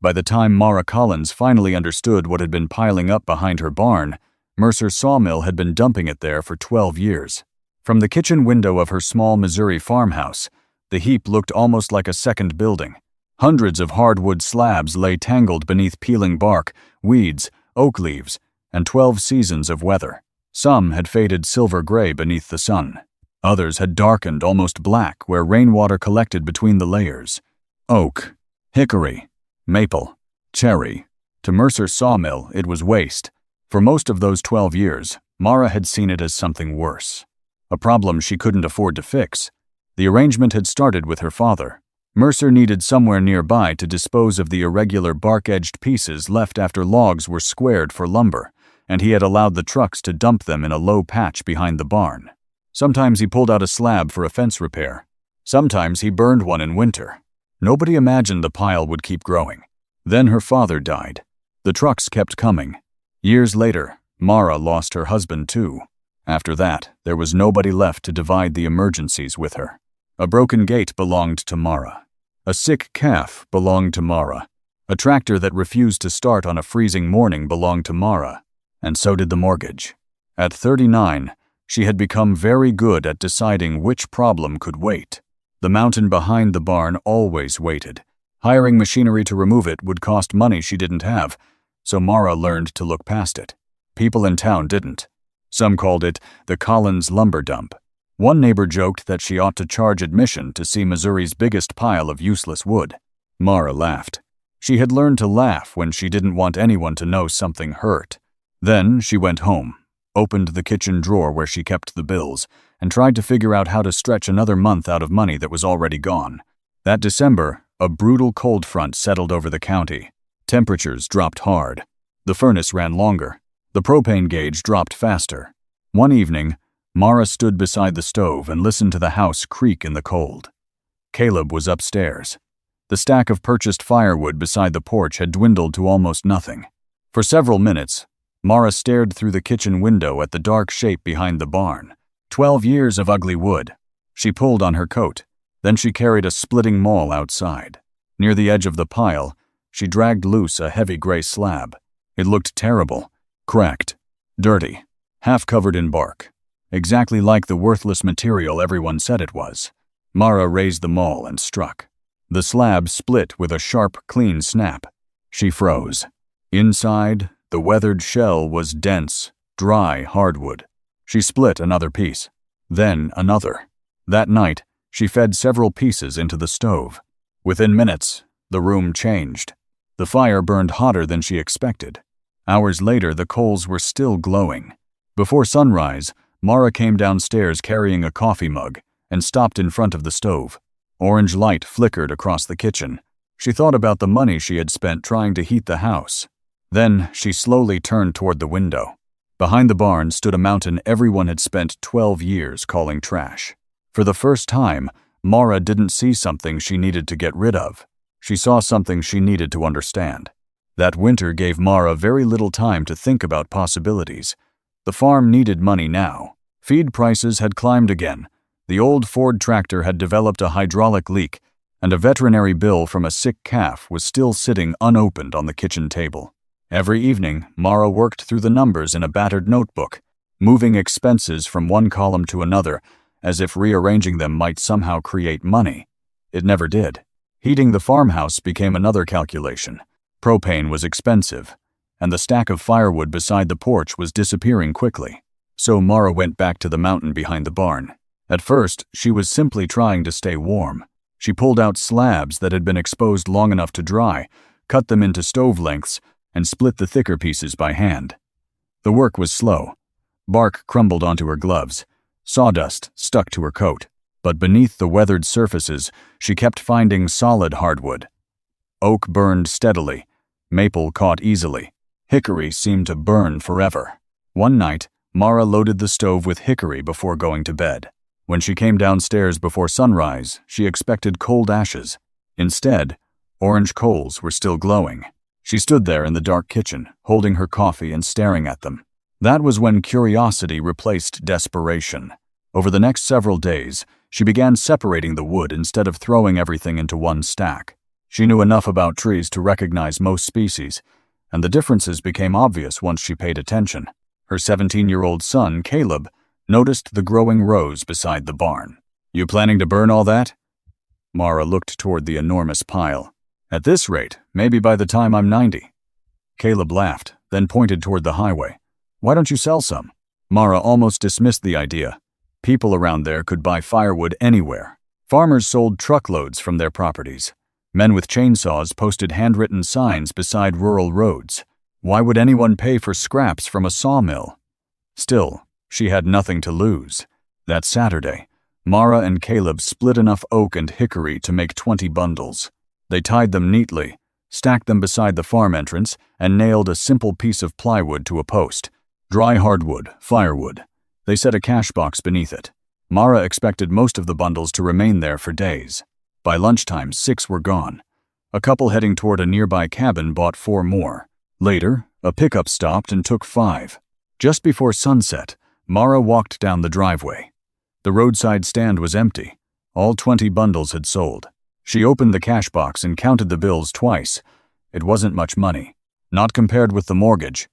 By the time Mara Collins finally understood what had been piling up behind her barn, Mercer's sawmill had been dumping it there for 12 years. From the kitchen window of her small Missouri farmhouse, the heap looked almost like a second building. Hundreds of hardwood slabs lay tangled beneath peeling bark, weeds, oak leaves, and 12 seasons of weather. Some had faded silver gray beneath the sun. Others had darkened almost black where rainwater collected between the layers. Oak, hickory, maple, cherry. To Mercer's sawmill, it was waste. For most of those 12 years, Mara had seen it as something worse. A problem she couldn't afford to fix. The arrangement had started with her father. Mercer needed somewhere nearby to dispose of the irregular bark-edged pieces left after logs were squared for lumber, and he had allowed the trucks to dump them in a low patch behind the barn. Sometimes he pulled out a slab for a fence repair. Sometimes he burned one in winter. Nobody imagined the pile would keep growing. Then her father died. The trucks kept coming. Years later, Mara lost her husband too. After that, there was nobody left to divide the emergencies with her. A broken gate belonged to Mara. A sick calf belonged to Mara. A tractor that refused to start on a freezing morning belonged to Mara. And so did the mortgage. At 39, she had become very good at deciding which problem could wait. The mountain behind the barn always waited. Hiring machinery to remove it would cost money she didn't have, so Mara learned to look past it. People in town didn't. Some called it the Collins lumber dump. One neighbor joked that she ought to charge admission to see Missouri's biggest pile of useless wood. Mara laughed. She had learned to laugh when she didn't want anyone to know something hurt. Then she went home, opened the kitchen drawer where she kept the bills, and tried to figure out how to stretch another month out of money that was already gone. That December, a brutal cold front settled over the county. Temperatures dropped hard. The furnace ran longer. The propane gauge dropped faster. One evening, Mara stood beside the stove and listened to the house creak in the cold. Caleb was upstairs. The stack of purchased firewood beside the porch had dwindled to almost nothing. For several minutes, Mara stared through the kitchen window at the dark shape behind the barn. 12 years of ugly wood. She pulled on her coat. Then she carried a splitting maul outside. Near the edge of the pile, she dragged loose a heavy gray slab. It looked terrible, cracked, dirty, half covered in bark. Exactly like the worthless material everyone said it was. Mara raised the maul and struck. The slab split with a sharp, clean snap. She froze. Inside, the weathered shell was dense, dry hardwood. She split another piece. Then another. That night, she fed several pieces into the stove. Within minutes, the room changed. The fire burned hotter than she expected. Hours later, the coals were still glowing. Before sunrise, Mara came downstairs carrying a coffee mug and stopped in front of the stove. Orange light flickered across the kitchen. She thought about the money she had spent trying to heat the house. Then she slowly turned toward the window. Behind the barn stood a mountain everyone had spent 12 years calling trash. For the first time, Mara didn't see something she needed to get rid of. She saw something she needed to understand. That winter gave Mara very little time to think about possibilities. The farm needed money now. Feed prices had climbed again. The old Ford tractor had developed a hydraulic leak, and a veterinary bill from a sick calf was still sitting unopened on the kitchen table. Every evening, Mara worked through the numbers in a battered notebook, moving expenses from one column to another, as if rearranging them might somehow create money. It never did. Heating the farmhouse became another calculation. Propane was expensive, and the stack of firewood beside the porch was disappearing quickly. So Mara went back to the mountain behind the barn. At first, she was simply trying to stay warm. She pulled out slabs that had been exposed long enough to dry, cut them into stove lengths, and split the thicker pieces by hand. The work was slow. Bark crumbled onto her gloves. Sawdust stuck to her coat. But beneath the weathered surfaces, she kept finding solid hardwood. Oak burned steadily. Maple caught easily. Hickory seemed to burn forever. One night, Mara loaded the stove with hickory before going to bed. When she came downstairs before sunrise, she expected cold ashes. Instead, orange coals were still glowing. She stood there in the dark kitchen, holding her coffee and staring at them. That was when curiosity replaced desperation. Over the next several days, she began separating the wood instead of throwing everything into one stack. She knew enough about trees to recognize most species, and the differences became obvious once she paid attention. Her 17-year-old son, Caleb, noticed the growing rows beside the barn. "You planning to burn all that?" Mara looked toward the enormous pile. "At this rate, maybe by the time I'm 90. Caleb laughed, then pointed toward the highway. "Why don't you sell some?" Mara almost dismissed the idea. People around there could buy firewood anywhere. Farmers sold truckloads from their properties. Men with chainsaws posted handwritten signs beside rural roads. Why would anyone pay for scraps from a sawmill? Still, she had nothing to lose. That Saturday, Mara and Caleb split enough oak and hickory to make 20 bundles. They tied them neatly, stacked them beside the farm entrance, and nailed a simple piece of plywood to a post. Dry hardwood, firewood. They set a cash box beneath it. Mara expected most of the bundles to remain there for days. By lunchtime, 6 were gone. A couple heading toward a nearby cabin bought 4 more. Later, a pickup stopped and took 5. Just before sunset, Mara walked down the driveway. The roadside stand was empty. All 20 bundles had sold. She opened the cash box and counted the bills twice. It wasn't much money. Not compared with the mortgage.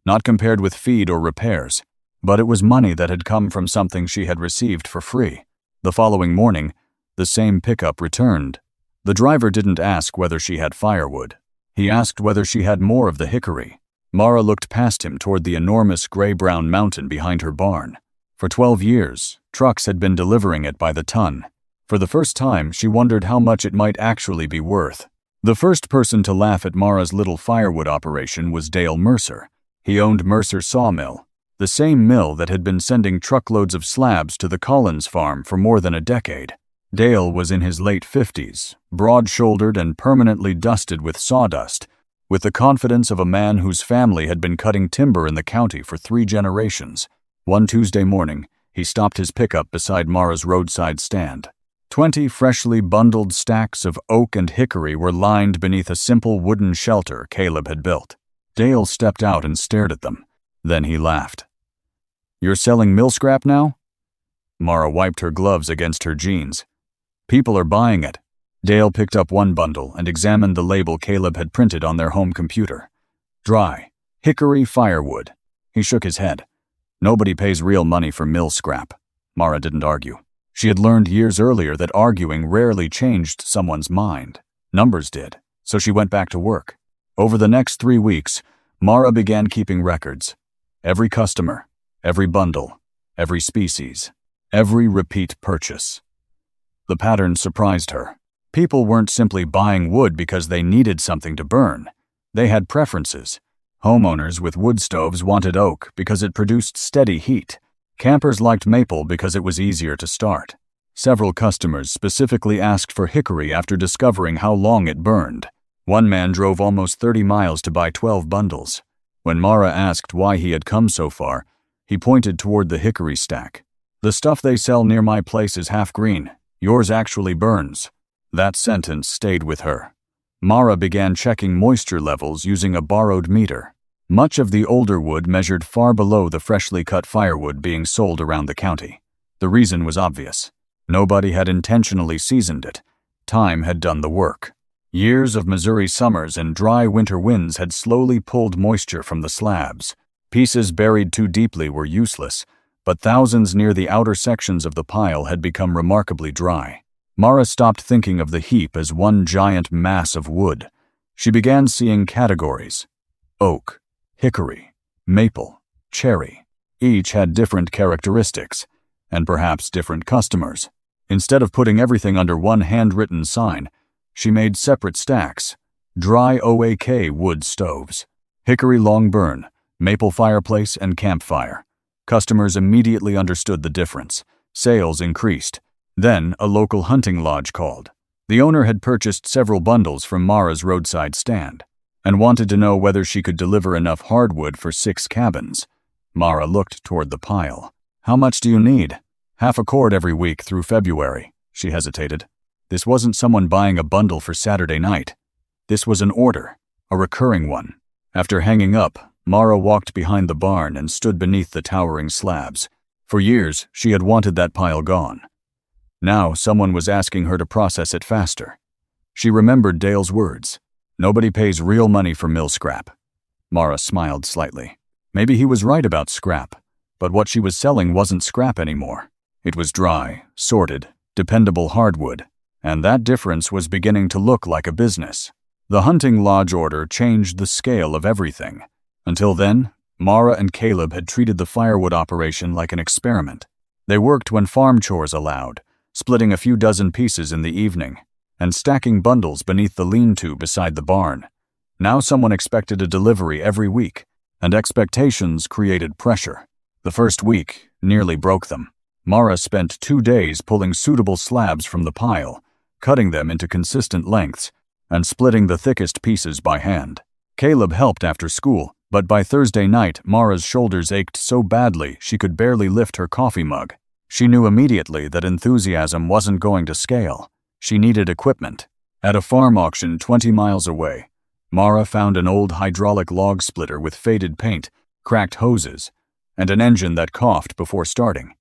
Not compared with feed or repairs. But it was money that had come from something she had received for free. The following morning, the same pickup returned. The driver didn't ask whether she had firewood. He asked whether she had more of the hickory. Mara looked past him toward the enormous gray-brown mountain behind her barn. For 12 years, trucks had been delivering it by the ton. For the first time, she wondered how much it might actually be worth. The first person to laugh at Mara's little firewood operation was Dale Mercer. He owned Mercer Sawmill, the same mill that had been sending truckloads of slabs to the Collins farm for more than a decade. Dale was in his late 50s, broad-shouldered and permanently dusted with sawdust, with the confidence of a man whose family had been cutting timber in the county for 3 generations. One Tuesday morning, he stopped his pickup beside Mara's roadside stand. 20 freshly bundled stacks of oak and hickory were lined beneath a simple wooden shelter Caleb had built. Dale stepped out and stared at them. Then he laughed. "You're selling mill scrap now?" Mara wiped her gloves against her jeans. "People are buying it." Dale picked up one bundle and examined the label Caleb had printed on their home computer. "Dry, hickory firewood." He shook his head. "Nobody pays real money for mill scrap." Mara didn't argue. She had learned years earlier that arguing rarely changed someone's mind. Numbers did, so she went back to work. Over the next 3 weeks, Mara began keeping records. Every customer, every bundle, every species, every repeat purchase. The pattern surprised her. People weren't simply buying wood because they needed something to burn. They had preferences. Homeowners with wood stoves wanted oak because it produced steady heat. Campers liked maple because it was easier to start. Several customers specifically asked for hickory after discovering how long it burned. One man drove almost 30 miles to buy 12 bundles. When Mara asked why he had come so far, he pointed toward the hickory stack. "The stuff they sell near my place is half green. Yours actually burns." That sentence stayed with her. Mara began checking moisture levels using a borrowed meter. Much of the older wood measured far below the freshly cut firewood being sold around the county. The reason was obvious. Nobody had intentionally seasoned it. Time had done the work. Years of Missouri summers and dry winter winds had slowly pulled moisture from the slabs. Pieces buried too deeply were useless, but thousands near the outer sections of the pile had become remarkably dry. Mara stopped thinking of the heap as one giant mass of wood. She began seeing categories. Oak, hickory, maple, cherry. Each had different characteristics, and perhaps different customers. Instead of putting everything under one handwritten sign, she made separate stacks. Dry OAK wood stoves, hickory long burn, maple fireplace, and campfire. Customers immediately understood the difference. Sales increased. Then a local hunting lodge called. The owner had purchased several bundles from Mara's roadside stand and wanted to know whether she could deliver enough hardwood for 6 cabins. Mara looked toward the pile. "How much do you need?" "Half a cord every week through February." She hesitated. This wasn't someone buying a bundle for Saturday night. This was an order, a recurring one. After hanging up, Mara walked behind the barn and stood beneath the towering slabs. For years, she had wanted that pile gone. Now someone was asking her to process it faster. She remembered Dale's words. Nobody pays real money for mill scrap. Mara smiled slightly. Maybe he was right about scrap, but what she was selling wasn't scrap anymore. It was dry, sorted, dependable hardwood, and that difference was beginning to look like a business. The hunting lodge order changed the scale of everything. Until then, Mara and Caleb had treated the firewood operation like an experiment. They worked when farm chores allowed, splitting a few dozen pieces in the evening, and stacking bundles beneath the lean-to beside the barn. Now someone expected a delivery every week, and expectations created pressure. The first week nearly broke them. Mara spent 2 days pulling suitable slabs from the pile, cutting them into consistent lengths, and splitting the thickest pieces by hand. Caleb helped after school, but by Thursday night, Mara's shoulders ached so badly she could barely lift her coffee mug. She knew immediately that enthusiasm wasn't going to scale. She needed equipment. At a farm auction 20 miles away, Mara found an old hydraulic log splitter with faded paint, cracked hoses, and an engine that coughed before starting.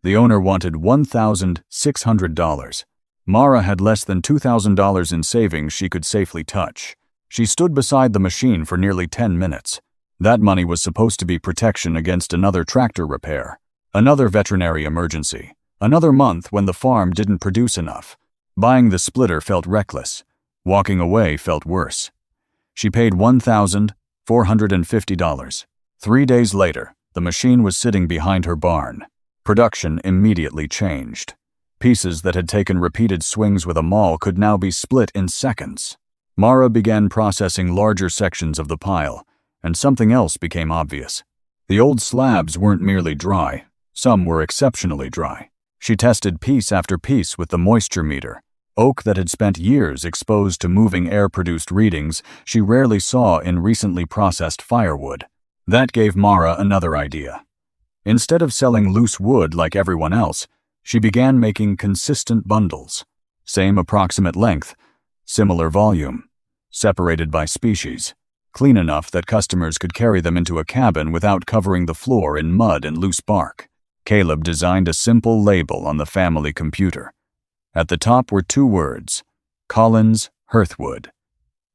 The owner wanted $1,600. Mara had less than $2,000 in savings she could safely touch. She stood beside the machine for nearly 10 minutes. That money was supposed to be protection against another tractor repair, another veterinary emergency, another month when the farm didn't produce enough. Buying the splitter felt reckless. Walking away felt worse. She paid $1,450. 3 days later, the machine was sitting behind her barn. Production immediately changed. Pieces that had taken repeated swings with a maul could now be split in seconds. Mara began processing larger sections of the pile, and something else became obvious. The old slabs weren't merely dry, some were exceptionally dry. She tested piece after piece with the moisture meter. Oak that had spent years exposed to moving air-produced readings she rarely saw in recently processed firewood. That gave Mara another idea. Instead of selling loose wood like everyone else, she began making consistent bundles. Same approximate length, similar volume, separated by species, clean enough that customers could carry them into a cabin without covering the floor in mud and loose bark. Caleb designed a simple label on the family computer. At the top were 2 words, Collins Hearthwood.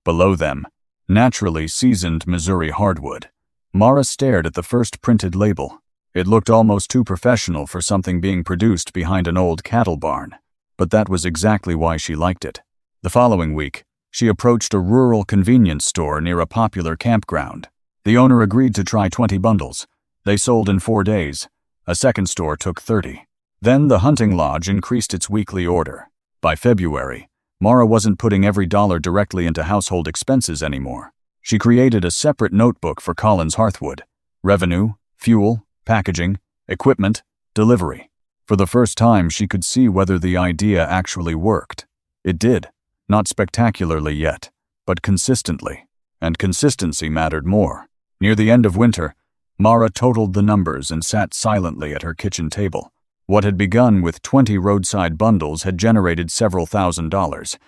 Below them, naturally seasoned Missouri hardwood. Mara stared at the first printed label. It looked almost too professional for something being produced behind an old cattle barn, but that was exactly why she liked it. The following week, she approached a rural convenience store near a popular campground. The owner agreed to try 20 bundles. They sold in 4 days. A second store took 30. Then the hunting lodge increased its weekly order. By February, Mara wasn't putting every dollar directly into household expenses anymore. She created a separate notebook for Collins Hearthwood. Revenue, fuel, packaging, equipment, delivery. For the first time, she could see whether the idea actually worked. It did, not spectacularly yet, but consistently. And consistency mattered more. Near the end of winter, Mara totaled the numbers and sat silently at her kitchen table. What had begun with 20 roadside bundles had generated several $1,000s,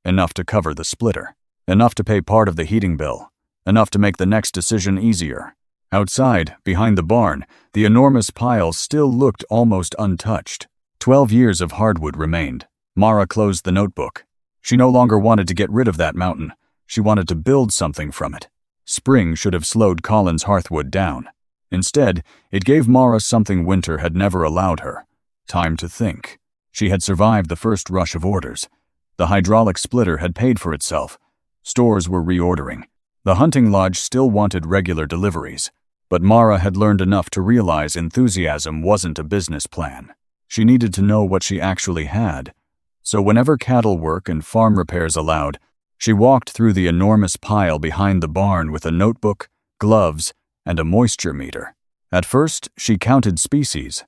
enough to cover the splitter, enough to pay part of the heating bill, enough to make the next decision easier. Outside, behind the barn, the enormous pile still looked almost untouched. 12 years of hardwood remained. Mara closed the notebook. She no longer wanted to get rid of that mountain. She wanted to build something from it. Spring should have slowed Collins Hearthwood down. Instead, it gave Mara something winter had never allowed her. Time to think. She had survived the first rush of orders. The hydraulic splitter had paid for itself. Stores were reordering. The hunting lodge still wanted regular deliveries. But Mara had learned enough to realize enthusiasm wasn't a business plan. She needed to know what she actually had. So whenever cattle work and farm repairs allowed, she walked through the enormous pile behind the barn with a notebook, gloves, and a moisture meter. At first, she counted species.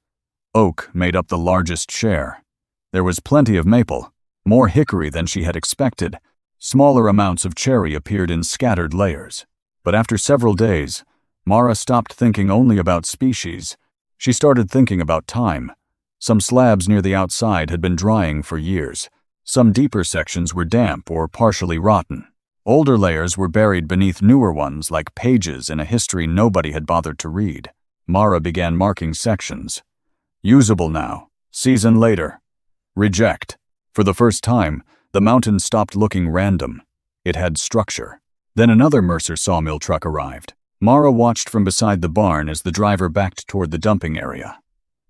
Oak made up the largest share. There was plenty of maple, more hickory than she had expected. Smaller amounts of cherry appeared in scattered layers. But after several days, Mara stopped thinking only about species. She started thinking about time. Some slabs near the outside had been drying for years. Some deeper sections were damp or partially rotten. Older layers were buried beneath newer ones like pages in a history nobody had bothered to read. Mara began marking sections. Usable now. Season later. Reject. For the first time, The mountain stopped looking random. It had structure. Then another Mercer sawmill truck arrived. Mara watched from beside the barn as the driver backed toward the dumping area.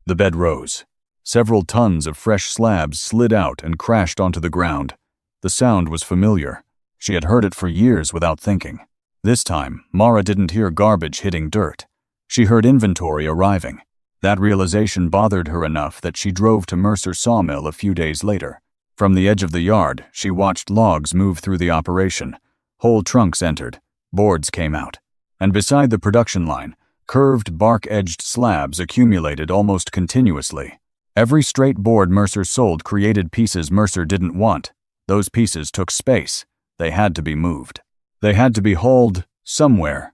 The bed rose. Several tons of fresh slabs slid out and crashed onto the ground. The sound was familiar. She had heard it for years without thinking. This time, Mara didn't hear garbage hitting dirt. She heard inventory arriving. That realization bothered her enough that she drove to Mercer Sawmill a few days later. From the edge of the yard, she watched logs move through the operation. Whole trunks entered. Boards came out. And beside the production line, curved, bark-edged slabs accumulated almost continuously. Every straight board Mercer sold created pieces Mercer didn't want. Those pieces took space. They had to be moved. They had to be hauled somewhere.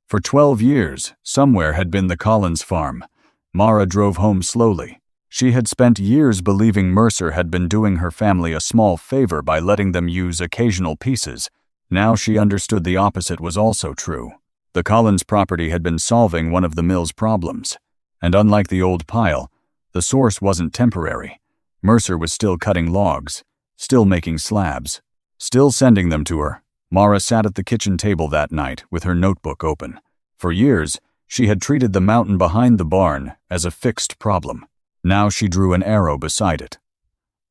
For 12 years, somewhere had been the Collins farm. Mara drove home slowly. She had spent years believing Mercer had been doing her family a small favor by letting them use occasional pieces. Now she understood the opposite was also true. The Collins property had been solving one of the mill's problems. And unlike the old pile, the source wasn't temporary. Mercer was still cutting logs, still making slabs, still sending them to her. Mara sat at the kitchen table that night with her notebook open. For years, she had treated the mountain behind the barn as a fixed problem. Now she drew an arrow beside it.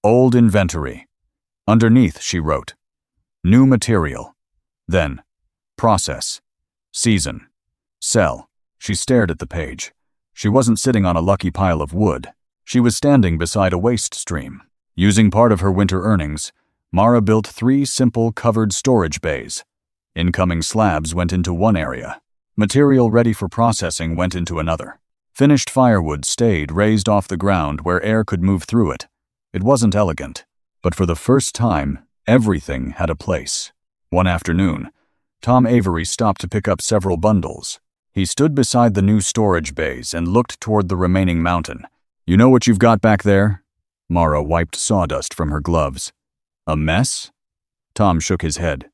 Old inventory. Underneath, she wrote, new material. Then, process, season, sell. She stared at the page. She wasn't sitting on a lucky pile of wood. She was standing beside a waste stream. Using part of her winter earnings, Mara built 3 simple covered storage bays. Incoming slabs went into one area. Material ready for processing went into another. Finished firewood stayed raised off the ground where air could move through it. It wasn't elegant, but for the first time, everything had a place. One afternoon, Tom Avery stopped to pick up several bundles. He stood beside the new storage bays and looked toward the remaining mountain. You know what you've got back there? Mara wiped sawdust from her gloves. A mess? Tom shook his head.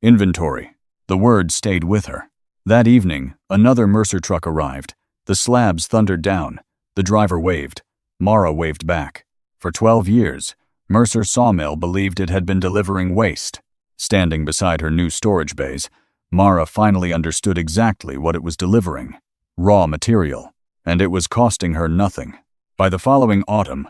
Inventory. The word stayed with her. That evening, another Mercer truck arrived. The slabs thundered down. The driver waved. Mara waved back. For 12 years, Mercer Sawmill believed it had been delivering waste. Standing beside her new storage bays, Mara finally understood exactly what it was delivering. Raw material. And it was costing her nothing. By the following autumn,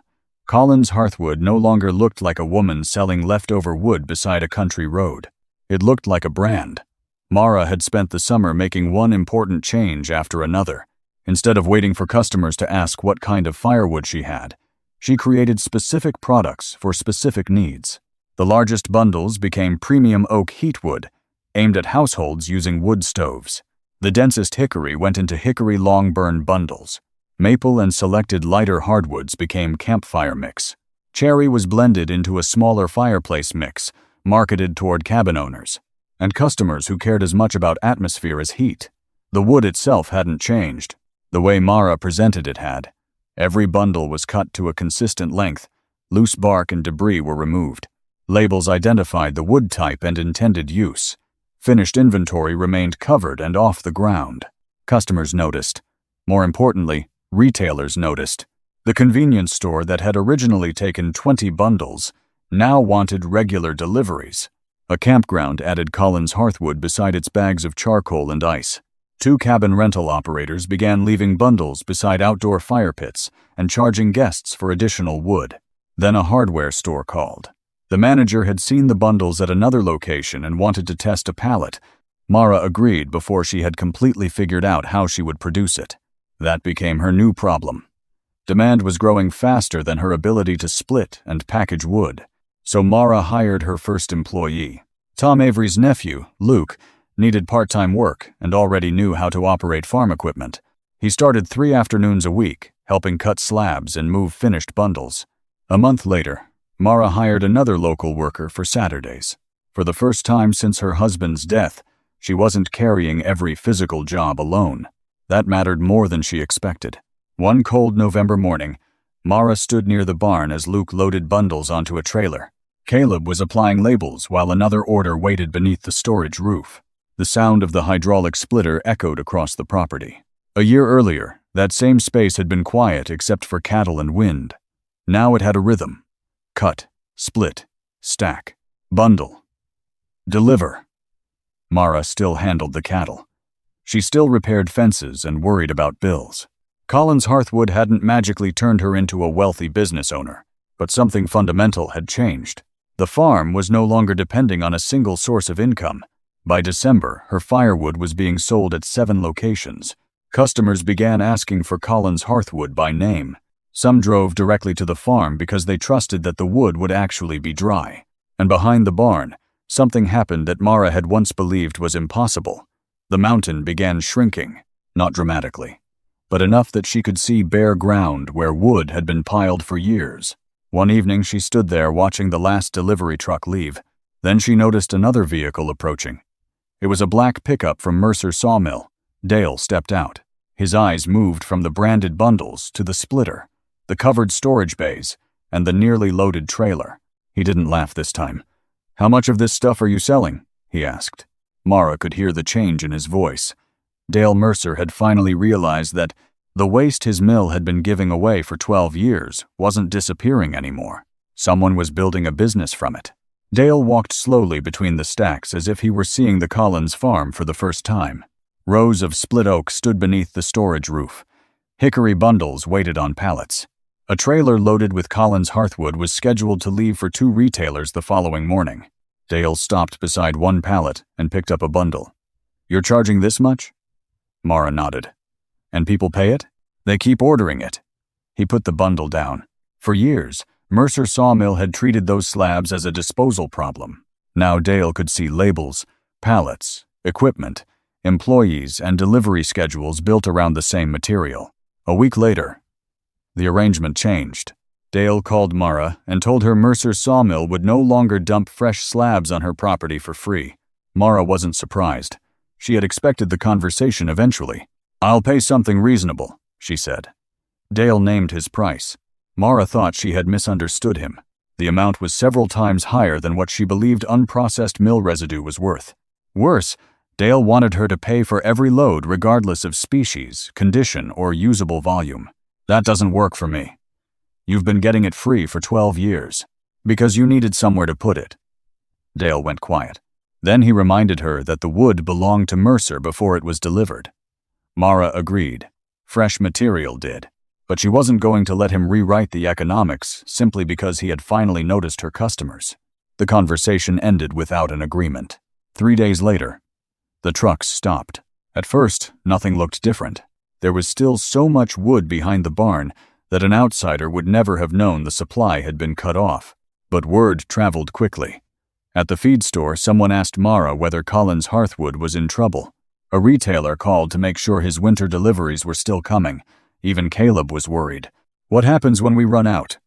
Collins Hearthwood no longer looked like a woman selling leftover wood beside a country road. It looked like a brand. Mara had spent the summer making one important change after another. Instead of waiting for customers to ask what kind of firewood she had, she created specific products for specific needs. The largest bundles became premium oak heatwood, aimed at households using wood stoves. The densest hickory went into hickory long burn bundles. Maple and selected lighter hardwoods became campfire mix. Cherry was blended into a smaller fireplace mix, marketed toward cabin owners, and customers who cared as much about atmosphere as heat. The wood itself hadn't changed. The way Mara presented it had. Every bundle was cut to a consistent length. Loose bark and debris were removed. Labels identified the wood type and intended use. Finished inventory remained covered and off the ground. Customers noticed. More importantly, retailers noticed. The convenience store that had originally taken 20 bundles now wanted regular deliveries. A campground added Collins Hearthwood beside its bags of charcoal and ice. 2 cabin rental operators began leaving bundles beside outdoor fire pits and charging guests for additional wood. Then a hardware store called. The manager had seen the bundles at another location and wanted to test a pallet. Mara agreed before she had completely figured out how she would produce it. That became her new problem. Demand was growing faster than her ability to split and package wood. So Mara hired her first employee. Tom Avery's nephew, Luke, needed part-time work and already knew how to operate farm equipment. He started 3 afternoons a week, helping cut slabs and move finished bundles. A month later, Mara hired another local worker for Saturdays. For the first time since her husband's death, she wasn't carrying every physical job alone. That mattered more than she expected. One cold November morning, Mara stood near the barn as Luke loaded bundles onto a trailer. Caleb was applying labels while another order waited beneath the storage roof. The sound of the hydraulic splitter echoed across the property. A year earlier, that same space had been quiet except for cattle and wind. Now it had a rhythm. Cut, split, stack, bundle, deliver. Mara still handled the cattle. She still repaired fences and worried about bills. Collins Hearthwood hadn't magically turned her into a wealthy business owner, but something fundamental had changed. The farm was no longer depending on a single source of income. By December, her firewood was being sold at 7 locations. Customers began asking for Collins Hearthwood by name. Some drove directly to the farm because they trusted that the wood would actually be dry. And behind the barn, something happened that Mara had once believed was impossible. The mountain began shrinking, not dramatically, but enough that she could see bare ground where wood had been piled for years. One evening she stood there watching the last delivery truck leave. Then she noticed another vehicle approaching. It was a black pickup from Mercer Sawmill. Dale stepped out. His eyes moved from the branded bundles to the splitter, the covered storage bays, and the nearly loaded trailer. He didn't laugh this time. "How much of this stuff are you selling?" he asked. Mara could hear the change in his voice. Dale Mercer had finally realized that the waste his mill had been giving away for 12 years wasn't disappearing anymore. Someone was building a business from it. Dale walked slowly between the stacks as if he were seeing the Collins farm for the first time. Rows of split oak stood beneath the storage roof. Hickory bundles waited on pallets. A trailer loaded with Collins Hearthwood was scheduled to leave for 2 retailers the following morning. Dale stopped beside one pallet and picked up a bundle. "You're charging this much?" Mara nodded. "And people pay it? They keep ordering it." He put the bundle down. For years, Mercer Sawmill had treated those slabs as a disposal problem. Now Dale could see labels, pallets, equipment, employees, and delivery schedules built around the same material. A week later, the arrangement changed. Dale called Mara and told her Mercer Sawmill would no longer dump fresh slabs on her property for free. Mara wasn't surprised. She had expected the conversation eventually. "I'll pay something reasonable," she said. Dale named his price. Mara thought she had misunderstood him. The amount was several times higher than what she believed unprocessed mill residue was worth. Worse, Dale wanted her to pay for every load regardless of species, condition, or usable volume. "That doesn't work for me. You've been getting it free for 12 years. Because you needed somewhere to put it." Dale went quiet. Then he reminded her that the wood belonged to Mercer before it was delivered. Mara agreed. Fresh material did. But she wasn't going to let him rewrite the economics simply because he had finally noticed her customers. The conversation ended without an agreement. 3 days later, the trucks stopped. At first, nothing looked different. There was still so much wood behind the barn that an outsider would never have known the supply had been cut off. But word traveled quickly. At the feed store, someone asked Mara whether Collins Hearthwood was in trouble. A retailer called to make sure his winter deliveries were still coming. Even Caleb was worried. "What happens when we run out?"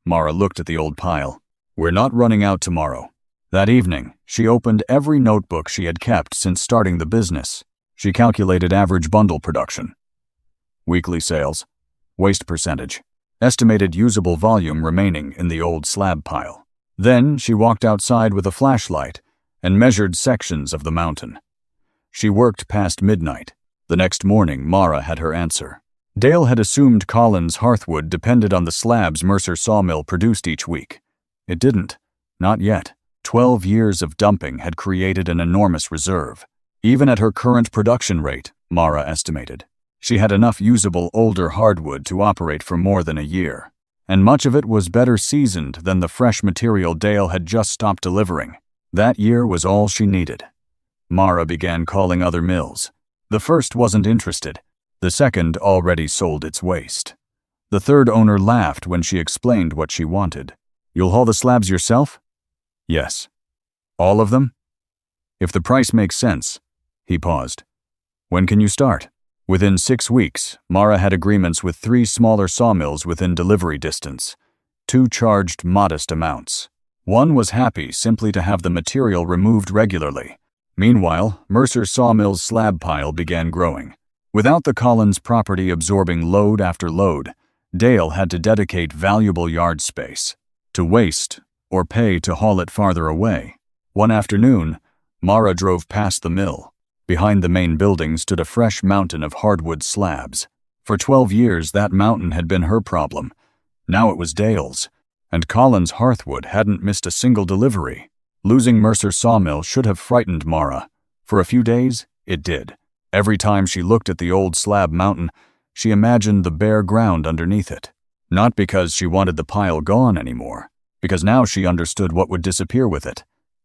Mara looked at the old pile. "We're not running out tomorrow." That evening, she opened every notebook she had kept since starting the business. She calculated average bundle production, weekly sales, waste percentage, estimated usable volume remaining in the old slab pile. Then she walked outside with a flashlight and measured sections of the mountain. She worked past midnight. The next morning, Mara had her answer. Dale had assumed Collins Hearthwood depended on the slabs Mercer Sawmill produced each week. It didn't. Not yet. 12 years of dumping had created an enormous reserve. Even at her current production rate, Mara estimated, she had enough usable older hardwood to operate for more than a year. And much of it was better seasoned than the fresh material Dale had just stopped delivering. That year was all she needed. Mara began calling other mills. The first wasn't interested. The second already sold its waste. The third owner laughed when she explained what she wanted. "You'll haul the slabs yourself?" "Yes." "All of them?" "If the price makes sense." He paused. "When can you start?" Within 6 weeks, Mara had agreements with 3 smaller sawmills within delivery distance. 2 charged modest amounts. One was happy simply to have the material removed regularly. Meanwhile, Mercer Sawmill's slab pile began growing. Without the Collins property absorbing load after load, Dale had to dedicate valuable yard space to waste or pay to haul it farther away. One afternoon, Mara drove past the mill. Behind the main building stood a fresh mountain of hardwood slabs. For 12 years, that mountain had been her problem. Now it was Dale's. And Collins Hearthwood hadn't missed a single delivery. Losing Mercer's sawmill should have frightened Mara. For a few days, it did. Every time she looked at the old slab mountain, she imagined the bare ground underneath it. Not because she wanted the pile gone anymore, because now she understood what would disappear with it.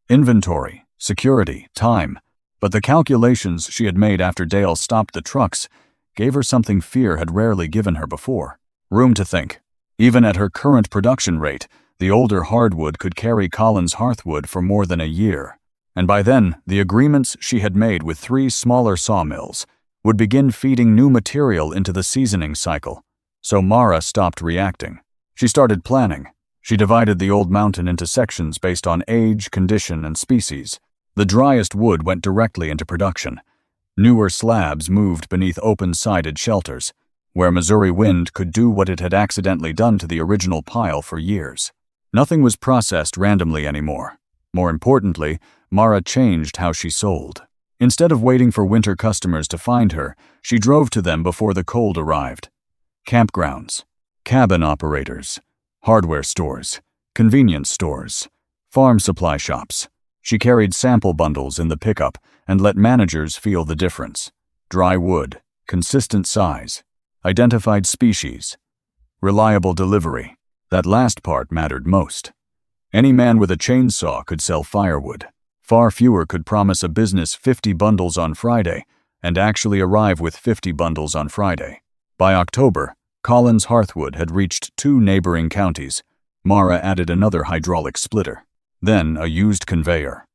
Inventory, security, time. But the calculations she had made after Dale stopped the trucks gave her something fear had rarely given her before. Room to think. Even at her current production rate, the older hardwood could carry Collins Hearthwood for more than a year. And by then, the agreements she had made with 3 smaller sawmills would begin feeding new material into the seasoning cycle. So Mara stopped reacting. She started planning. She divided the old mountain into sections based on age, condition, and species. The driest wood went directly into production. Newer slabs moved beneath open-sided shelters, where Missouri wind could do what it had accidentally done to the original pile for years. Nothing was processed randomly anymore. More importantly, Mara changed how she sold. Instead of waiting for winter customers to find her, she drove to them before the cold arrived. Campgrounds, cabin operators, hardware stores, convenience stores, farm supply shops. She carried sample bundles in the pickup and let managers feel the difference. Dry wood, consistent size, identified species, reliable delivery. That last part mattered most. Any man with a chainsaw could sell firewood. Far fewer could promise a business 50 bundles on Friday and actually arrive with 50 bundles on Friday. By October, Collins Hearthwood had reached 2 neighboring counties. Mara added another hydraulic splitter, then a used conveyor.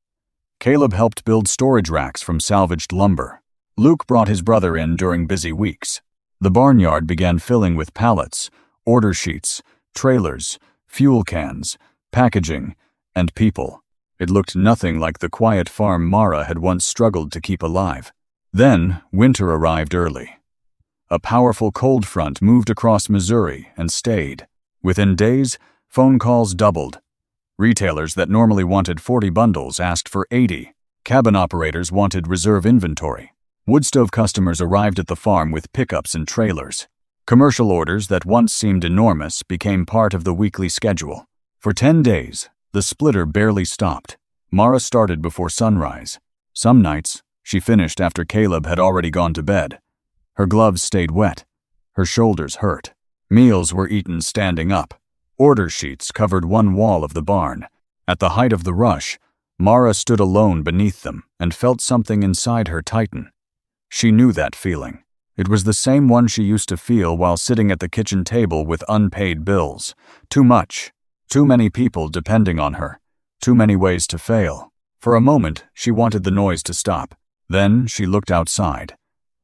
Caleb helped build storage racks from salvaged lumber. Luke brought his brother in during busy weeks. The barnyard began filling with pallets, order sheets, trailers, fuel cans, packaging, and people. It looked nothing like the quiet farm Mara had once struggled to keep alive. Then, winter arrived early. A powerful cold front moved across Missouri and stayed. Within days, phone calls doubled. Retailers that normally wanted 40 bundles asked for 80. Cabin operators wanted reserve inventory. Woodstove customers arrived at the farm with pickups and trailers. Commercial orders that once seemed enormous became part of the weekly schedule. For 10 days, the splitter barely stopped. Mara started before sunrise. Some nights, she finished after Caleb had already gone to bed. Her gloves stayed wet. Her shoulders hurt. Meals were eaten standing up. Order sheets covered one wall of the barn. At the height of the rush, Mara stood alone beneath them and felt something inside her tighten. She knew that feeling. It was the same one she used to feel while sitting at the kitchen table with unpaid bills. Too much. Too many people depending on her. Too many ways to fail. For a moment, she wanted the noise to stop. Then she looked outside.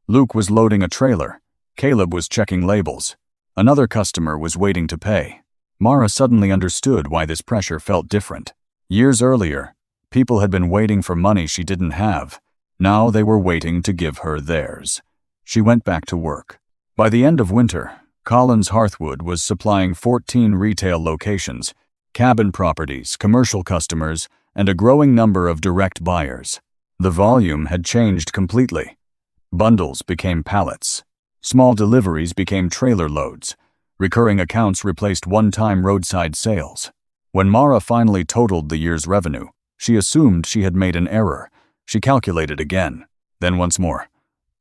Luke was loading a trailer. Caleb was checking labels. Another customer was waiting to pay. Mara suddenly understood why this pressure felt different. Years earlier, people had been waiting for money she didn't have. Now they were waiting to give her theirs. She went back to work. By the end of winter, Collins Hearthwood was supplying 14 retail locations, cabin properties, commercial customers, and a growing number of direct buyers. The volume had changed completely. Bundles became pallets. Small deliveries became trailer loads. Recurring accounts replaced one-time roadside sales. When Mara finally totaled the year's revenue, she assumed she had made an error. She calculated again, then once more.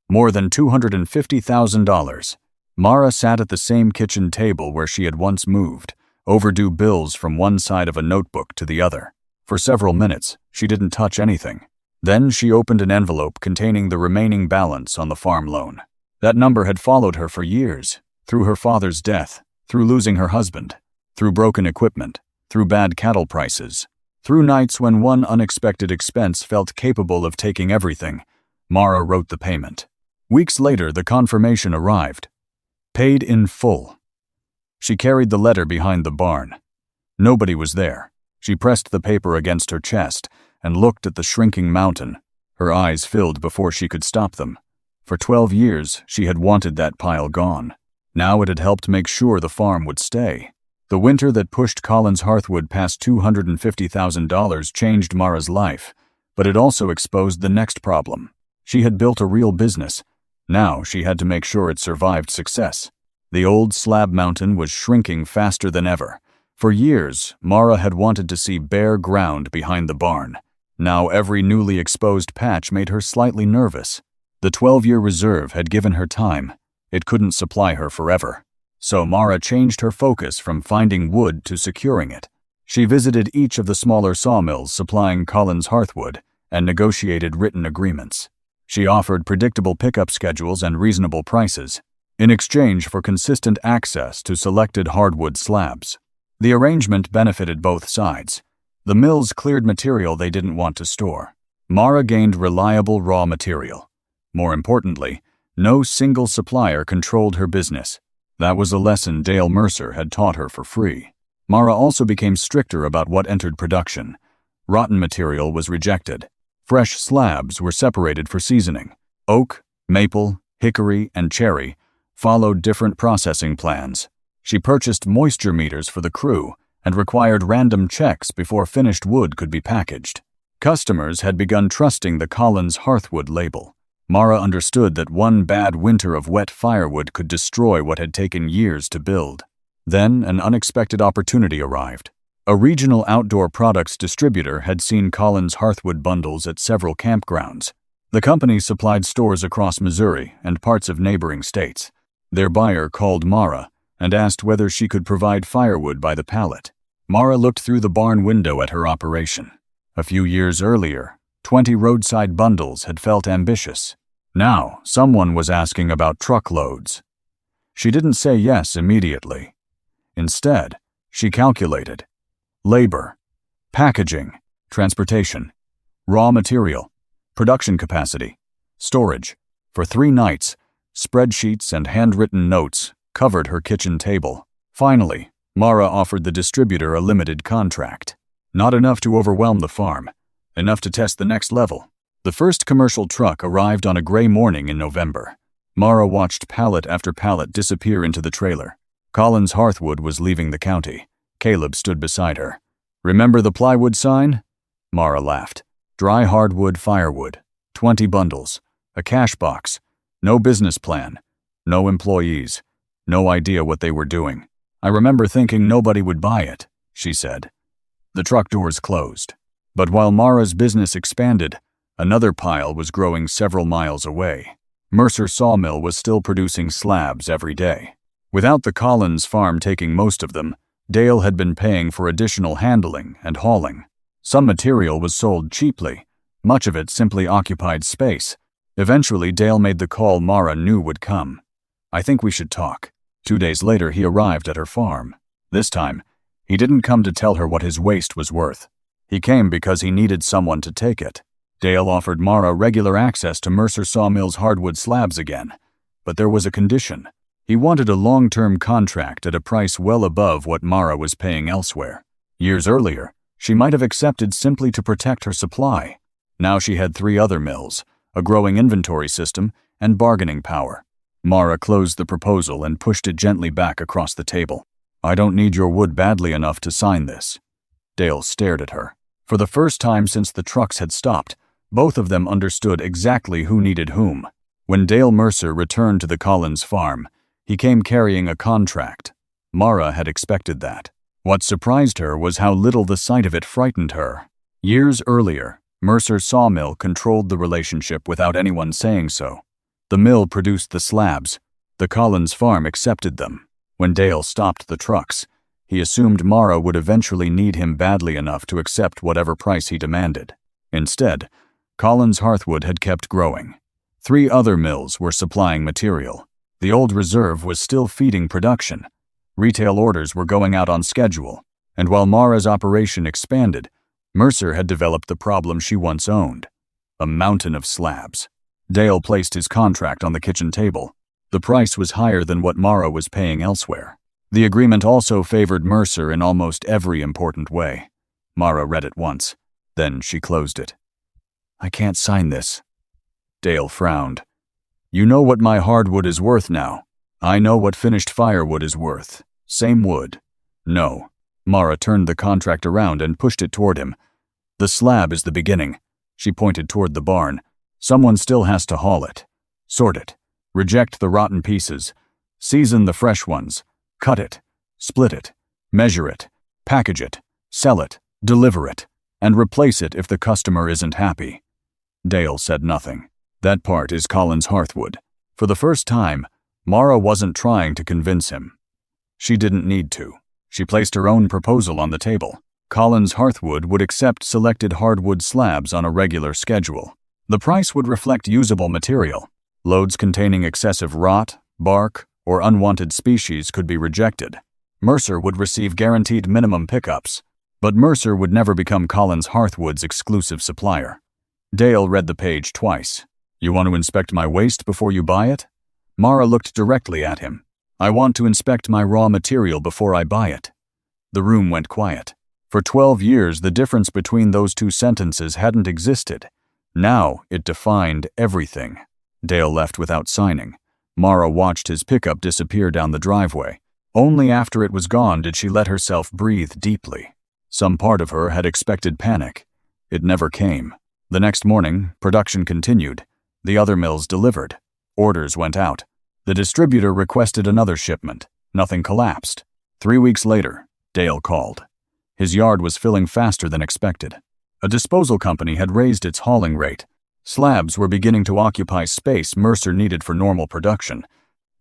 More than $250,000. Mara sat at the same kitchen table where she had once moved, overdue bills from one side of a notebook to the other. For several minutes, she didn't touch anything. Then she opened an envelope containing the remaining balance on the farm loan. That number had followed her for years, through her father's death, through losing her husband, through broken equipment, through bad cattle prices, through nights when one unexpected expense felt capable of taking everything. Mara wrote the payment. Weeks later, the confirmation arrived. Paid in full. She carried the letter behind the barn. Nobody was there. She pressed the paper against her chest and looked at the shrinking mountain. Her eyes filled before she could stop them. For 12 years, she had wanted that pile gone. Now it had helped make sure the farm would stay. The winter that pushed Collins Hearthwood past $250,000 changed Mara's life, but it also exposed the next problem. She had built a real business. Now she had to make sure it survived success. The old slab mountain was shrinking faster than ever. For years, Mara had wanted to see bare ground behind the barn. Now every newly exposed patch made her slightly nervous. The 12-year reserve had given her time. It couldn't supply her forever. So Mara changed her focus from finding wood to securing it. She visited each of the smaller sawmills supplying Collins Hearthwood and negotiated written agreements. She offered predictable pickup schedules and reasonable prices, in exchange for consistent access to selected hardwood slabs. The arrangement benefited both sides. The mills cleared material they didn't want to store. Mara gained reliable raw material. More importantly, no single supplier controlled her business. That was a lesson Dale Mercer had taught her for free. Mara also became stricter about what entered production. Rotten material was rejected. Fresh slabs were separated for seasoning. Oak, maple, hickory, and cherry followed different processing plans. She purchased moisture meters for the crew and required random checks before finished wood could be packaged. Customers had begun trusting the Collins Hearthwood label. Mara understood that one bad winter of wet firewood could destroy what had taken years to build. Then an unexpected opportunity arrived. A regional outdoor products distributor had seen Collins Hearthwood bundles at several campgrounds. The company supplied stores across Missouri and parts of neighboring states. Their buyer called Mara and asked whether she could provide firewood by the pallet. Mara looked through the barn window at her operation. A few years earlier, 20 roadside bundles had felt ambitious. Now, someone was asking about truckloads. She didn't say yes immediately. Instead, she calculated. Labor, packaging, transportation, raw material, production capacity, storage. For 3 nights, spreadsheets and handwritten notes covered her kitchen table. Finally, Mara offered the distributor a limited contract. Not enough to overwhelm the farm, enough to test the next level. The first commercial truck arrived on a gray morning in November. Mara watched pallet after pallet disappear into the trailer. Collins Hearthwood was leaving the county. Caleb stood beside her. "Remember the plywood sign?" Mara laughed. Dry hardwood firewood, 20 bundles, a cash box, no business plan, no employees, no idea what they were doing. "I remember thinking nobody would buy it," she said. The truck doors closed. But while Mara's business expanded, another pile was growing several miles away. Mercer Sawmill was still producing slabs every day. Without the Collins farm taking most of them, Dale had been paying for additional handling and hauling. Some material was sold cheaply. Much of it simply occupied space. Eventually, Dale made the call Mara knew would come. "I think we should talk." 2 days later, he arrived at her farm. This time, he didn't come to tell her what his waste was worth. He came because he needed someone to take it. Dale offered Mara regular access to Mercer Sawmill's hardwood slabs again, but there was a condition. He wanted a long-term contract at a price well above what Mara was paying elsewhere. Years earlier, she might have accepted simply to protect her supply. Now she had 3 other mills, a growing inventory system, and bargaining power. Mara closed the proposal and pushed it gently back across the table. "I don't need your wood badly enough to sign this." Dale stared at her. For the first time since the trucks had stopped, both of them understood exactly who needed whom. When Dale Mercer returned to the Collins farm, he came carrying a contract. Mara had expected that. What surprised her was how little the sight of it frightened her. Years earlier, Mercer Sawmill controlled the relationship without anyone saying so. The mill produced the slabs. The Collins farm accepted them. When Dale stopped the trucks, he assumed Mara would eventually need him badly enough to accept whatever price he demanded. Instead, Collins Hearthwood had kept growing. 3 other mills were supplying material. The old reserve was still feeding production. Retail orders were going out on schedule, and while Mara's operation expanded, Mercer had developed the problem she once owned: a mountain of slabs. Dale placed his contract on the kitchen table. The price was higher than what Mara was paying elsewhere. The agreement also favored Mercer in almost every important way. Mara read it once, then she closed it. "I can't sign this." Dale frowned. "You know what my hardwood is worth now. I know what finished firewood is worth. Same wood." "No." Mara turned the contract around and pushed it toward him. "The slab is the beginning." She pointed toward the barn. "Someone still has to haul it. Sort it. Reject the rotten pieces. Season the fresh ones. Cut it. Split it. Measure it. Package it, sell it, deliver it, and replace it if the customer isn't happy. Dale said nothing. That part is Collins Hearthwood. For the first time, Mara wasn't trying to convince him. She didn't need to. She placed her own proposal on the table. Collins Hearthwood would accept selected hardwood slabs on a regular schedule. The price would reflect usable material. Loads containing excessive rot, bark, or unwanted species could be rejected. Mercer would receive guaranteed minimum pickups, but Mercer would never become Collins Hearthwood's exclusive supplier. Dale read the page twice. You want to inspect my waste before you buy it? Mara looked directly at him. I want to inspect my raw material before I buy it. The room went quiet. For 12 years, the difference between those two sentences hadn't existed. Now it defined everything. Dale left without signing. Mara watched his pickup disappear down the driveway. Only after it was gone did she let herself breathe deeply. Some part of her had expected panic. It never came. The next morning, production continued. The other mills delivered. Orders went out. The distributor requested another shipment. Nothing collapsed. 3 weeks later, Dale called. His yard was filling faster than expected. A disposal company had raised its hauling rate. Slabs were beginning to occupy space Mercer needed for normal production.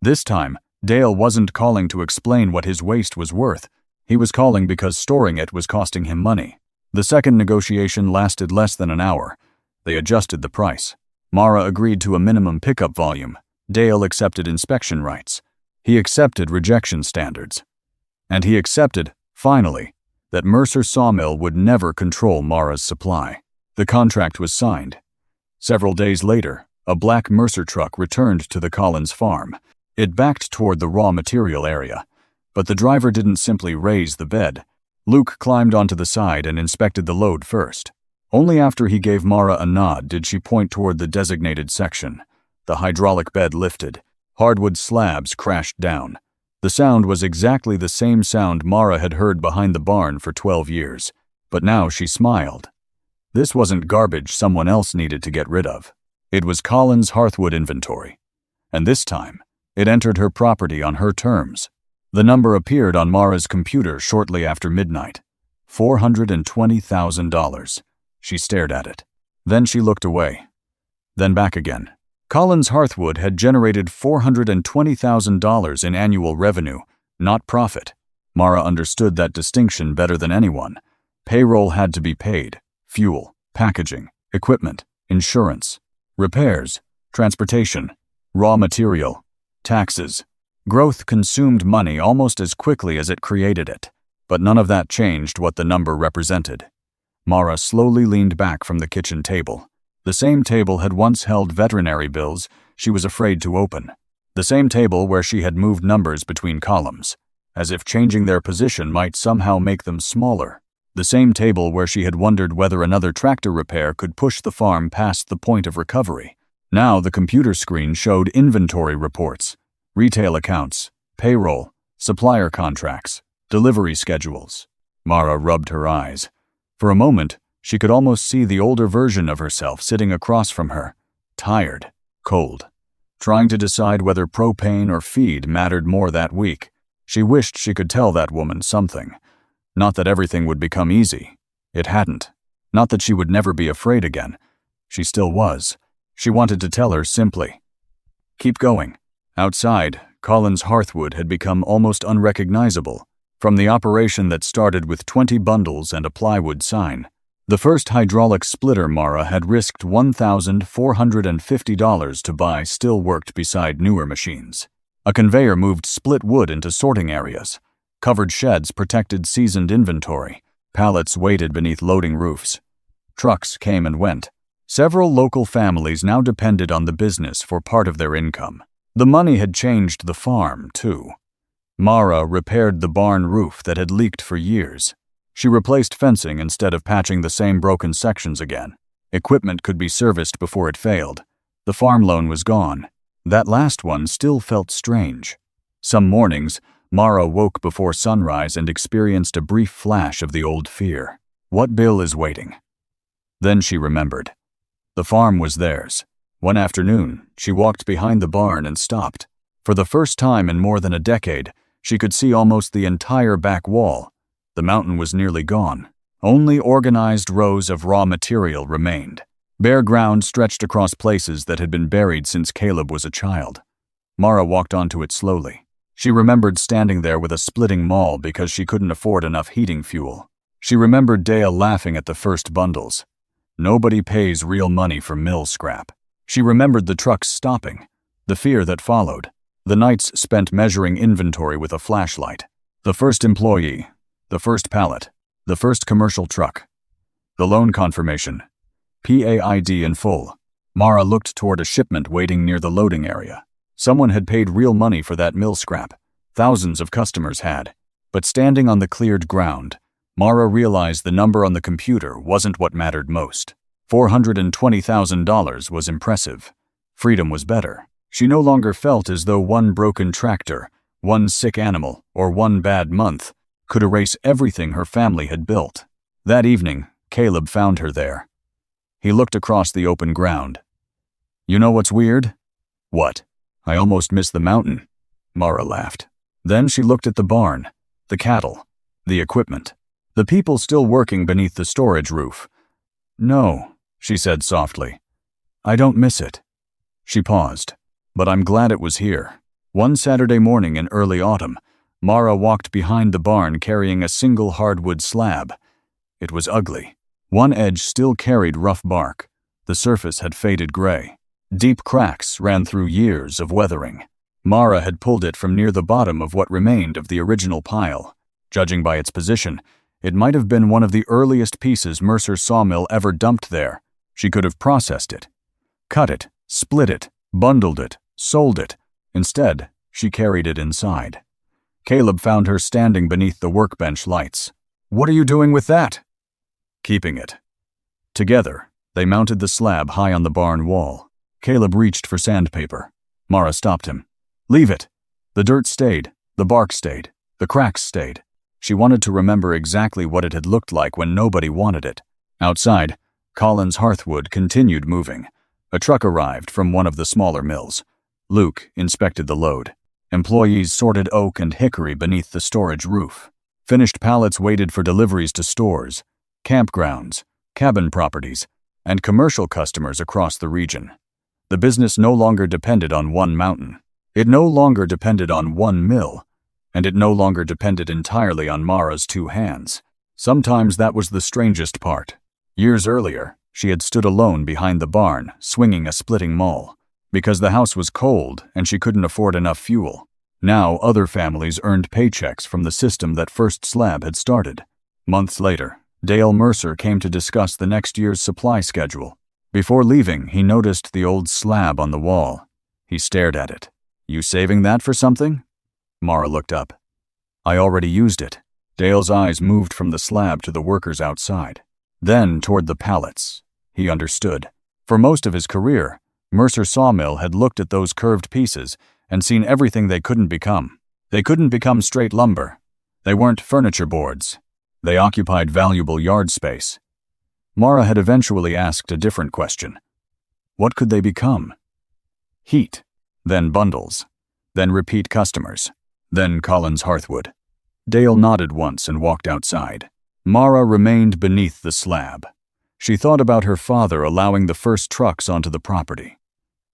This time, Dale wasn't calling to explain what his waste was worth. He was calling because storing it was costing him money. The second negotiation lasted less than an hour. They adjusted the price. Mara agreed to a minimum pickup volume. Dale accepted inspection rights. He accepted rejection standards. And he accepted, finally, that Mercer Sawmill would never control Mara's supply. The contract was signed. Several days later, a black Mercer truck returned to the Collins farm. It backed toward the raw material area, but the driver didn't simply raise the bed. Luke climbed onto the side and inspected the load first. Only after he gave Mara a nod did she point toward the designated section. The hydraulic bed lifted. Hardwood slabs crashed down. The sound was exactly the same sound Mara had heard behind the barn for 12 years. But now she smiled. This wasn't garbage someone else needed to get rid of. It was Collins Hearthwood inventory. And this time, it entered her property on her terms. The number appeared on Mara's computer shortly after midnight. $420,000. She stared at it. Then she looked away. Then back again. Collins Hearthwood had generated $420,000 in annual revenue, not profit. Mara understood that distinction better than anyone. Payroll had to be paid. Fuel, packaging, equipment, insurance, repairs, transportation, raw material, taxes. Growth consumed money almost as quickly as it created it, but none of that changed what the number represented. Mara slowly leaned back from the kitchen table. The same table had once held veterinary bills she was afraid to open. The same table where she had moved numbers between columns, as if changing their position might somehow make them smaller. The same table where she had wondered whether another tractor repair could push the farm past the point of recovery. Now the computer screen showed inventory reports, retail accounts, payroll, supplier contracts, delivery schedules. Mara rubbed her eyes. For a moment, she could almost see the older version of herself sitting across from her, tired, cold, trying to decide whether propane or feed mattered more that week. She wished she could tell that woman something. Not that everything would become easy. It hadn't. Not that she would never be afraid again. She still was. She wanted to tell her simply, keep going. Outside, Collins Hearthwood had become almost unrecognizable. From the operation that started with 20 bundles and a plywood sign, the first hydraulic splitter Mara had risked $1,450 to buy still worked beside newer machines. A conveyor moved split wood into sorting areas. Covered sheds protected seasoned inventory. Pallets waited beneath loading roofs. Trucks came and went. Several local families now depended on the business for part of their income. The money had changed the farm, too. Mara repaired the barn roof that had leaked for years. She replaced fencing instead of patching the same broken sections again. Equipment could be serviced before it failed. The farm loan was gone. That last one still felt strange. Some mornings, Mara woke before sunrise and experienced a brief flash of the old fear. What bill is waiting? Then she remembered. The farm was theirs. One afternoon, she walked behind the barn and stopped. For the first time in more than a decade, she could see almost the entire back wall. The mountain was nearly gone. Only organized rows of raw material remained. Bare ground stretched across places that had been buried since Caleb was a child. Mara walked onto it slowly. She remembered standing there with a splitting maul because she couldn't afford enough heating fuel. She remembered Dale laughing at the first bundles. Nobody pays real money for mill scrap. She remembered the trucks stopping, the fear that followed, the nights spent measuring inventory with a flashlight, the first employee, the first pallet, the first commercial truck, the loan confirmation, PAID in full. Mara looked toward a shipment waiting near the loading area. Someone had paid real money for that mill scrap. Thousands of customers had. But standing on the cleared ground, Mara realized the number on the computer wasn't what mattered most. $420,000 was impressive. Freedom was better. She no longer felt as though one broken tractor, one sick animal, or one bad month could erase everything her family had built. That evening, Caleb found her there. He looked across the open ground. "You know what's weird?" "What?" "I almost missed the mountain." Mara laughed. Then she looked at the barn, the cattle, the equipment, the people still working beneath the storage roof. "No," she said softly. "I don't miss it." She paused. "But I'm glad it was here." One Saturday morning in early autumn, Mara walked behind the barn carrying a single hardwood slab. It was ugly. One edge still carried rough bark. The surface had faded gray. Deep cracks ran through years of weathering. Mara had pulled it from near the bottom of what remained of the original pile. Judging by its position, it might have been one of the earliest pieces Mercer's sawmill ever dumped there. She could have processed it, cut it, split it, bundled it, sold it. Instead, she carried it inside. Caleb found her standing beneath the workbench lights. "What are you doing with that?" "Keeping it." Together, they mounted the slab high on the barn wall. Caleb reached for sandpaper. Mara stopped him. "Leave it." The dirt stayed, the bark stayed, the cracks stayed. She wanted to remember exactly what it had looked like when nobody wanted it. Outside, Collins Hearthwood continued moving. A truck arrived from one of the smaller mills. Luke inspected the load. Employees sorted oak and hickory beneath the storage roof. Finished pallets waited for deliveries to stores, campgrounds, cabin properties, and commercial customers across the region. The business no longer depended on one mountain. It no longer depended on one mill, and it no longer depended entirely on Mara's two hands. Sometimes that was the strangest part. Years earlier, she had stood alone behind the barn, swinging a splitting maul, because the house was cold and she couldn't afford enough fuel. Now other families earned paychecks from the system that First Slab had started. Months later, Dale Mercer came to discuss the next year's supply schedule. Before leaving, he noticed the old slab on the wall. He stared at it. "You saving that for something?" Mara looked up. "I already used it." Dale's eyes moved from the slab to the workers outside, then toward the pallets. He understood. For most of his career, Mercer Sawmill had looked at those curved pieces and seen everything they couldn't become. They couldn't become straight lumber. They weren't furniture boards. They occupied valuable yard space. Mara had eventually asked a different question. What could they become? Heat, then bundles, then repeat customers, then Collins Hearthwood. Dale nodded once and walked outside. Mara remained beneath the slab. She thought about her father allowing the first trucks onto the property.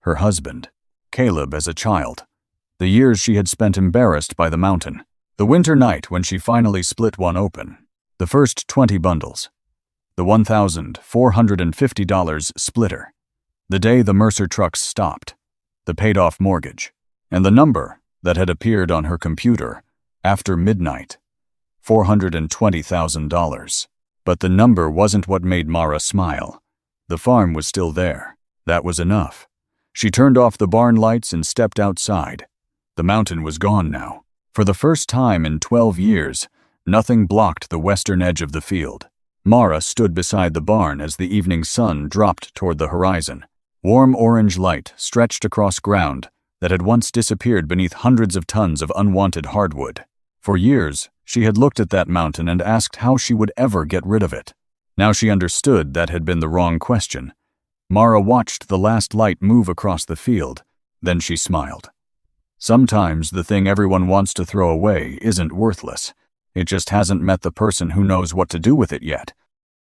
Her husband, Caleb as a child. The years she had spent embarrassed by the mountain. The winter night when she finally split one open. The first 20 bundles. The $1,450 splitter. The day the Mercer trucks stopped. The paid-off mortgage. And the number that had appeared on her computer after midnight. $420,000. But the number wasn't what made Mara smile. The farm was still there. That was enough. She turned off the barn lights and stepped outside. The mountain was gone now. For the first time in 12 years, nothing blocked the western edge of the field. Mara stood beside the barn as the evening sun dropped toward the horizon. Warm orange light stretched across ground that had once disappeared beneath hundreds of tons of unwanted hardwood. For years, she had looked at that mountain and asked how she would ever get rid of it. Now she understood that had been the wrong question. Mara watched the last light move across the field, then she smiled. Sometimes the thing everyone wants to throw away isn't worthless. It just hasn't met the person who knows what to do with it yet.